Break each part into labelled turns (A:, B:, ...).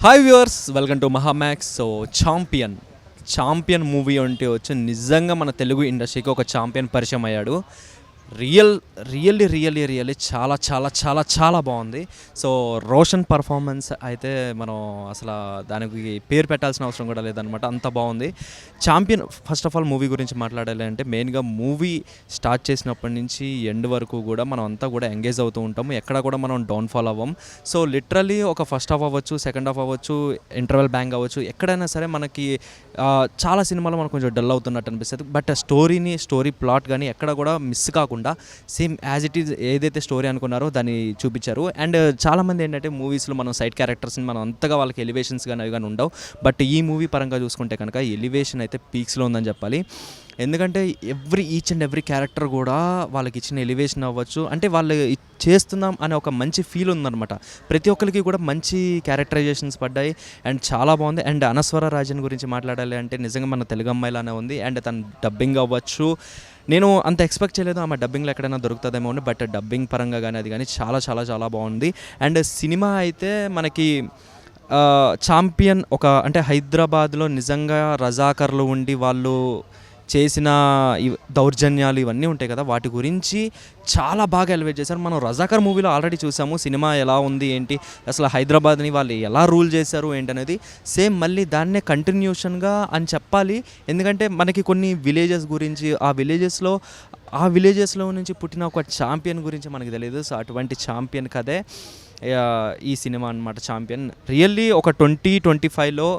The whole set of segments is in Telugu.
A: Hi viewers, welcome to Mahamax. So champion movie అంటే వచ్చి నిజంగా మన తెలుగు ఇండస్ట్రీకి ఒక ఛాంపియన్ పరిచయం అయ్యాడు. రియల్లీ చాలా చాలా చాలా చాలా బాగుంది. సో రోషన్ పర్ఫార్మెన్స్ అయితే మనం అసలు దానికి పేరు పెట్టాల్సిన అవసరం కూడా లేదనమాట, అంత బాగుంది. Champion first of all movie గురించి మాట్లాడాలి అంటే మెయిన్గా మూవీ స్టార్ట్ చేసినప్పటి నుంచి ఎండ్ వరకు కూడా మనం అంతా కూడా ఎంగేజ్ అవుతూ ఉంటాము, ఎక్కడ కూడా మనం డౌన్ఫాల్ అవ్వం. సో లిటరలీ ఒక ఫస్ట్ హాఫ్ అవ్వచ్చు, సెకండ్ హాఫ్ అవ్వచ్చు, ఇంటర్వెల్ బ్యాంగ్ అవ్వచ్చు, ఎక్కడైనా సరే మనకి చాలా సినిమాలు మనకు కొంచెం డల్ అవుతున్నట్టు అనిపిస్తుంది. బట్ స్టోరీ ప్లాట్ కానీ ఎక్కడ కూడా మిస్ కాకుండా సేమ్ యాజ్ ఇట్ ఈజ్ ఏదైతే స్టోరీ అనుకున్నారో దాన్ని చూపించారు. అండ్ చాలామంది ఏంటంటే మూవీస్లో మనం సైడ్ క్యారెక్టర్స్ని మనం అంతగా వాళ్ళకి ఎలివేషన్స్ కానీ అవి కానీ ఉండవు. బట్ ఈ మూవీ పరంగా చూసుకుంటే కనుక ఎలివేషన్ అయితే పీక్స్లో ఉందని చెప్పాలి. ఎందుకంటే ఈచ్ అండ్ ఎవ్రీ క్యారెక్టర్ కూడా వాళ్ళకి ఇచ్చిన ఎలివేషన్ అవ్వచ్చు, అంటే వాళ్ళు చేస్తున్నాం అనే ఒక మంచి ఫీల్ ఉందన్నమాట. ప్రతి ఒక్కరికి కూడా మంచి క్యారెక్టరైజేషన్స్ పడ్డాయి అండ్ చాలా బాగుంది. అండ్ అనస్వర రాజన్ గురించి మాట్లాడాలి అంటే నిజంగా మన తెలుగు అమ్మాయిలానే ఉంది. అండ్ తన డబ్బింగ్ అవ్వచ్చు, నేను అంత ఎక్స్పెక్ట్ చేయలేదు ఆమె డబ్బింగ్లో ఎక్కడైనా దొరుకుతుందేమో అని. బట్ డబ్బింగ్ పరంగా కానీ అది కానీ చాలా చాలా చాలా బాగుంది. అండ్ సినిమా అయితే మనకి ఛాంపియన్ అంటే హైదరాబాద్లో నిజంగా రజాకర్లు ఉండి వాళ్ళు చేసిన దౌర్జన్యాలు ఇవన్నీ ఉంటాయి కదా, వాటి గురించి చాలా బాగా ఎలివేట్ చేశారు. మనం రజాకర్ మూవీలో ఆల్రెడీ చూసాము సినిమా ఎలా ఉంది ఏంటి, అసలు హైదరాబాద్ని వాళ్ళు ఎలా రూల్ చేశారు ఏంటనేది. సేమ్ మళ్ళీ దాన్నే కంటిన్యూషన్గా అని చెప్పాలి. ఎందుకంటే మనకి కొన్ని విలేజెస్ గురించి, ఆ విలేజెస్లో నుంచి పుట్టిన ఒక ఛాంపియన్ గురించి మనకి తెలియదు. సో అటువంటి ఛాంపియన్ కదే ఈ సినిమా అనమాట. ఛాంపియన్ రియల్లీ ఒక 2025లో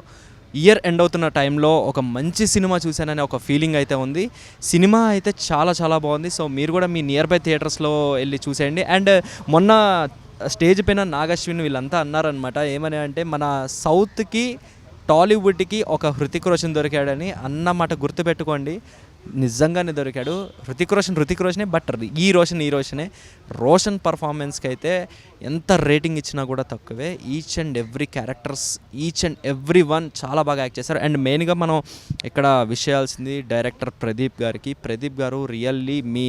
A: ఇయర్ ఎండ్ అవుతున్న టైంలో ఒక మంచి సినిమా చూశాననే ఒక ఫీలింగ్ అయితే ఉంది. సినిమా అయితే చాలా చాలా బాగుంది. సో మీరు కూడా మీ నియర్ బై థియేటర్స్లో వెళ్ళి చూసేయండి. అండ్ మొన్న స్టేజ్ పైన నాగశ్విన్ వీళ్ళంతా అన్నారనమాట, ఏమని అంటే మన సౌత్కి టాలీవుడ్కి ఒక హృతిక్ రోషన్ దొరికాడని అన్నమాట. గుర్తుపెట్టుకోండి, నిజంగానే దొరికాడు. హృతిక్ రోషనే. బట్ ఈ రోషన్ పర్ఫార్మెన్స్కి అయితే ఎంత రేటింగ్ ఇచ్చినా కూడా తక్కువే. ఈచ్ అండ్ ఎవ్రీ వన్ చాలా బాగా యాక్ట్ చేశారు. అండ్ మెయిన్గా మనం ఇక్కడ విషయాల్సింది డైరెక్టర్ ప్రదీప్ గారు రియల్లీ మీ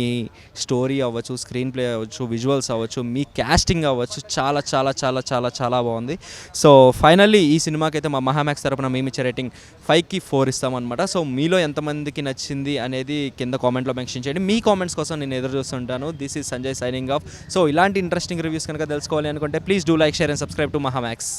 A: స్టోరీ అవ్వచ్చు, స్క్రీన్ ప్లే అవ్వచ్చు, విజువల్స్ అవ్వచ్చు, మీ క్యాస్టింగ్ అవ్వచ్చు, చాలా చాలా చాలా చాలా చాలా బాగుంది. సో ఫైనల్లీ ఈ సినిమాకి అయితే మా మహామ్యాక్స్ తరపున మేము ఇచ్చే రేటింగ్ 5కి 4 ఇస్తామన్నమాట. సో మీలో ఎంతమందికి నచ్చింది అనేది కింద కామెంట్లో మెన్షన్ చేయండి. మీ కామెంట్స్ కోసం నేను ఎదురు చూస్తుంటాను. This is Sanjay signing off. So ఇలాంటి ఇంట్రెస్టింగ్ రివ్యూస్ కనుక తెలుసుకోవాలి అనుకుంటే please do like, share and subscribe to మహామ్యాక్స్.